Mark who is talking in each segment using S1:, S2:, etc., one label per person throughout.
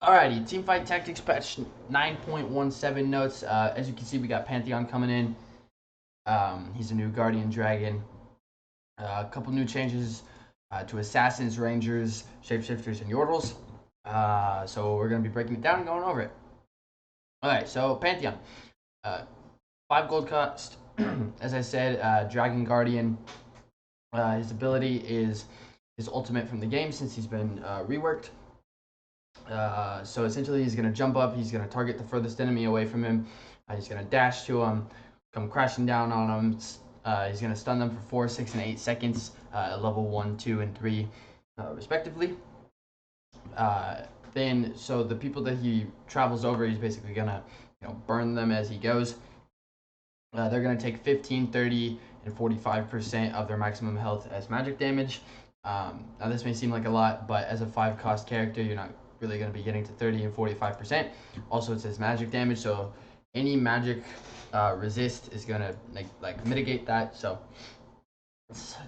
S1: Alrighty, Teamfight Tactics patch 9.17 notes. As you can see, we got Pantheon coming in. He's a new Guardian Dragon. A couple new changes to Assassins, Rangers, Shapeshifters, and Yordles. So we're going to be breaking it down and going over it. Alright, so Pantheon. 5 gold cost. As I said, Dragon Guardian. His ability is his ultimate from the game since he's been reworked. So essentially, he's going to jump up. He's going to target the furthest enemy away from him. He's going to dash to him, come crashing down on him. He's going to stun them for 4, 6, and 8 seconds, level 1, 2, and 3, respectively. So the people that he travels over, he's basically going to burn them as he goes. They're going to take 15, 30, and 45% of their maximum health as magic damage. Now, this may seem like a lot, but as a 5-cost character, you're not really going to be getting to 30 and 45%. Also, it says magic damage, so any magic resist is going to like mitigate that. So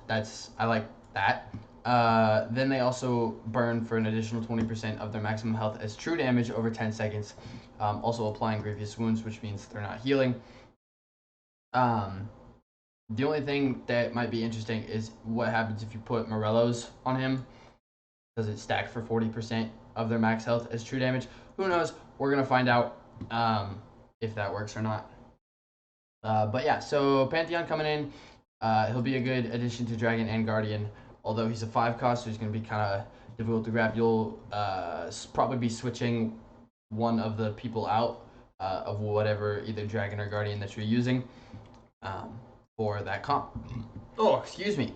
S1: I like that. Then they also burn for an additional 20% of their maximum health as true damage over 10 seconds. Also applying grievous wounds, which means they're not healing. The only thing that might be interesting is what happens if you put Morello's on him. Does it stack for 40% of their max health as true damage? Who knows? We're going to find out if that works or not. But yeah, so Pantheon coming in. He'll be a good addition to Dragon and Guardian. Although he's a 5-cost, so he's going to be kind of difficult to grab. You'll probably be switching one of the people out of whatever either Dragon or Guardian that you're using for that comp. Oh, excuse me.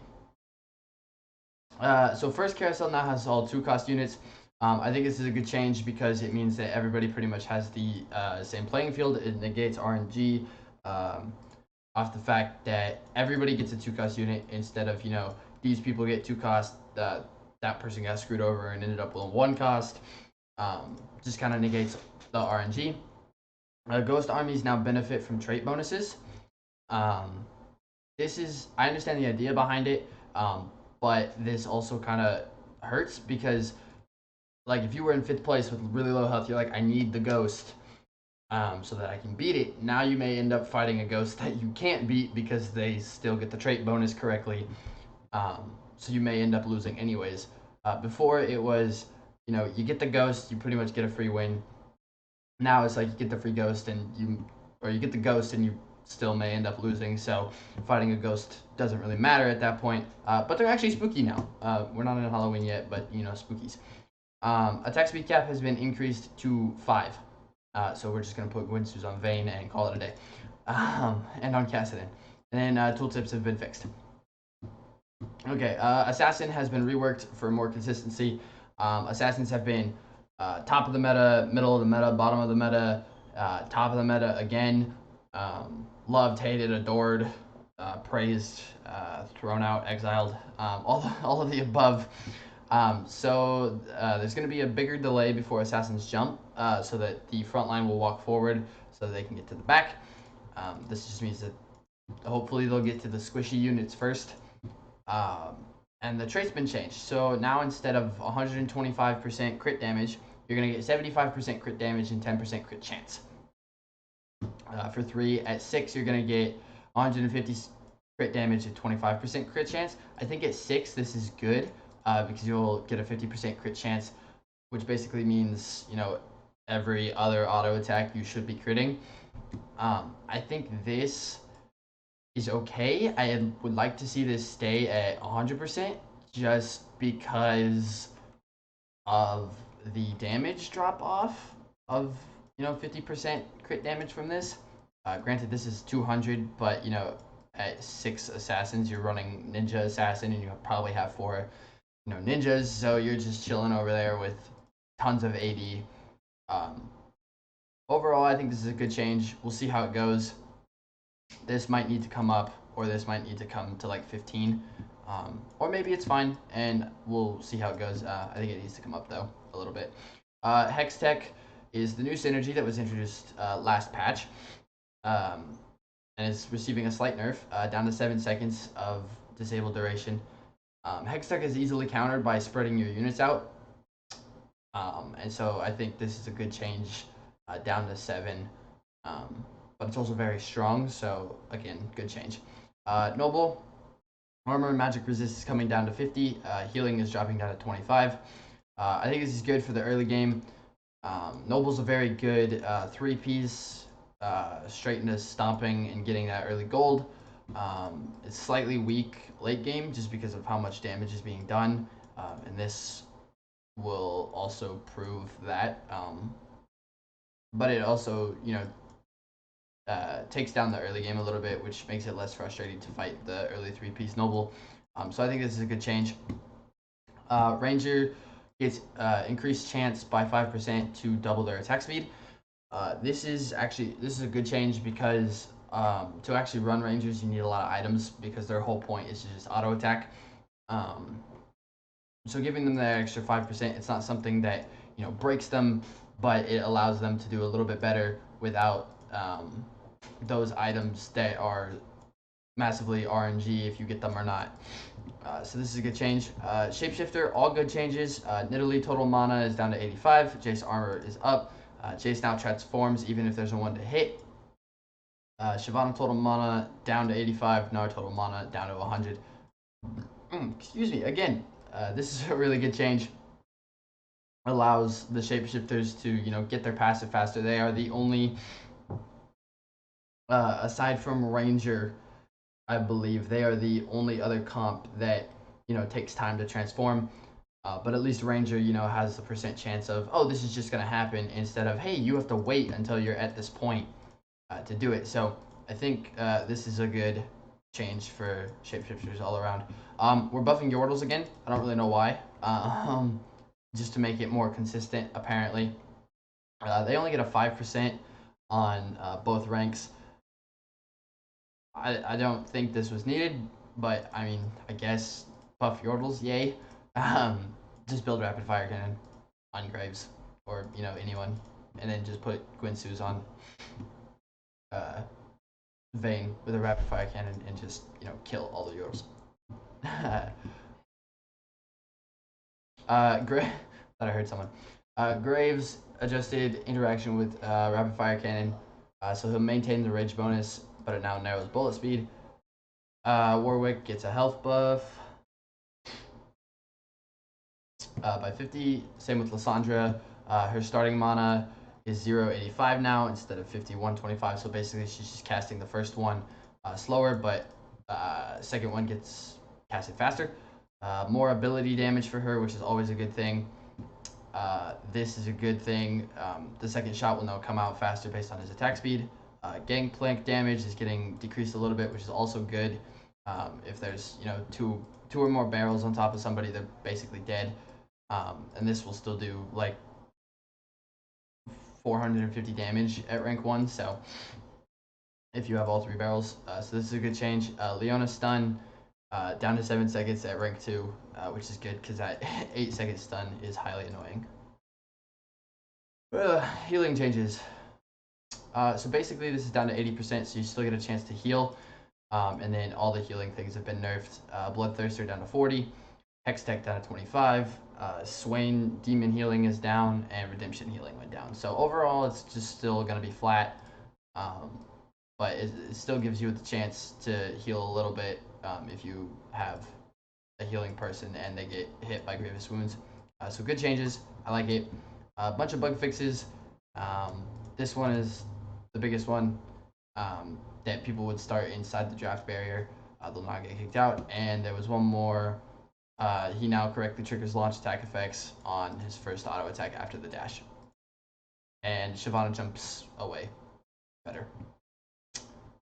S1: So first carousel now has all 2-cost units. I think this is a good change because it means that everybody pretty much has the same playing field. It negates RNG off the fact that everybody gets a 2-cost unit instead of, these people get 2-cost, that person got screwed over and ended up with a 1-cost. Just kind of negates the RNG. Ghost armies now benefit from trait bonuses. I understand the idea behind it, but this also kind of hurts because, like, if you were in 5th place with really low health, you're like, I need the ghost so that I can beat it. Now you may end up fighting a ghost that you can't beat because they still get the trait bonus correctly. So you may end up losing anyways. Before it was, you get the ghost, you pretty much get a free win. Now it's like you get the free ghost you get the ghost and you still may end up losing. So fighting a ghost doesn't really matter at that point. But they're actually spooky now. We're not in Halloween yet, but spookies. Attack speed cap has been increased to 5. So we're just going to put Gwynsu's on Vayne and call it a day. And on Kassadin. And then tooltips have been fixed. Okay, Assassin has been reworked for more consistency. Assassins have been top of the meta, middle of the meta, bottom of the meta, top of the meta again. Loved, hated, adored, praised, thrown out, exiled, all of the above. So there's going to be a bigger delay before Assassins jump so that the front line will walk forward so that they can get to the back. This just means that hopefully they'll get to the squishy units first. And the trait's been changed. So now instead of 125% crit damage, you're going to get 75% crit damage and 10% crit chance. For 3, at 6, you're going to get 150 crit damage and 25% crit chance. I think at 6, this is good because you'll get a 50% crit chance, which basically means, every other auto attack you should be critting. I think this is okay. I would like to see this stay at 100% just because of the damage drop off of 50% crit damage from this. Granted, this is 200, but at 6 assassins, you're running ninja assassin, and you probably have 4 ninjas, so you're just chilling over there with tons of AD. Overall, I think this is a good change. We'll see how it goes. This might need to come up, or this might need to come to like 15, or maybe it's fine, and we'll see how it goes. I think it needs to come up though a little bit. Hextech is the new synergy that was introduced last patch, and it's receiving a slight nerf down to 7 seconds of disabled duration. Hextech is easily countered by spreading your units out. And so I think this is a good change down to 7. But it's also very strong, so again, good change. Noble, armor and magic resist is coming down to 50. Healing is dropping down to 25. I think this is good for the early game. Noble's a very good 3-piece, straight into stomping and getting that early gold. It's slightly weak late game just because of how much damage is being done, and this will also prove that. But it also, takes down the early game a little bit, which makes it less frustrating to fight the early 3-piece Noble. So I think this is a good change. Ranger gets increased chance by 5% to double their attack speed. This is a good change because to actually run Rangers, you need a lot of items because their whole point is to just auto attack. So giving them that extra 5%, it's not something that breaks them, but it allows them to do a little bit better without those items that are massively RNG if you get them or not. So this is a good change. Shapeshifter, all good changes. Nidalee total mana is down to 85. Jace armor is up. Jace now transforms even if there's a 1 to hit. Shyvana total mana down to 85. Nara total mana down to 100. Excuse me. Again, this is a really good change. Allows the shapeshifters to get their passive faster. They are the only, aside from Ranger, I believe they are the only other comp that takes time to transform. But at least Ranger has the % chance of, oh, this is just gonna happen, instead of, hey, you have to wait until you're at this point to do it. So I think this is a good change for shapeshifters all around. We're buffing Yordles again. I don't really know why. Just to make it more consistent, apparently. They only get a 5% on both ranks. I don't think this was needed, but I mean, I guess buff Yordles, yay. Just build Rapid Fire Cannon on Graves, or anyone, and then just put Guinsoo's on Vayne with a Rapid Fire Cannon and just kill all the Yordles. Thought I heard someone. Graves adjusted interaction with Rapid Fire Cannon, so he'll maintain the rage bonus, but it now narrows bullet speed. Warwick gets a health buff by 50. Same with Lysandra. Her starting mana is 0.85 now instead of 51.25. So basically, she's just casting the first one slower, but second one gets casted faster. More ability damage for her, which is always a good thing. This is a good thing. The second shot will now come out faster based on his attack speed. Gangplank damage is getting decreased a little bit, which is also good. If there's two or more barrels on top of somebody, they're basically dead. And this will still do like 450 damage at rank 1. So if you have all 3 barrels, so this is a good change. Leona stun down to 7 seconds at rank 2, which is good because that 8-second stun is highly annoying. Healing changes. So basically this is down to 80%, so you still get a chance to heal. And then all the healing things have been nerfed. Bloodthirster down to 40, Hextech down to 25, Swain Demon healing is down, and Redemption healing went down. So overall it's just still going to be flat, but it still gives you the chance to heal a little bit if you have a healing person and they get hit by Grievous Wounds. So good changes, I like it. A bunch of bug fixes. This one is the biggest one, that people would start inside the draft barrier. They'll not get kicked out. And there was one more. He now correctly triggers launch attack effects on his first auto attack after the dash. And Shyvana jumps away better.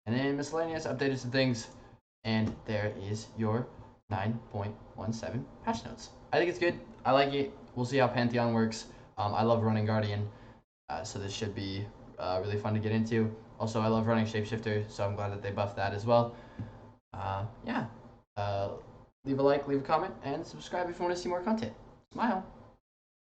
S1: And then miscellaneous updated some things. And there is your 9.17 patch notes. I think it's good. I like it. We'll see how Pantheon works. I love running Guardian, so this should be really fun to get into. Also, I love running Shapeshifter, so I'm glad that they buffed that as well. Yeah. Leave a like, leave a comment, and subscribe if you want to see more content. Smile.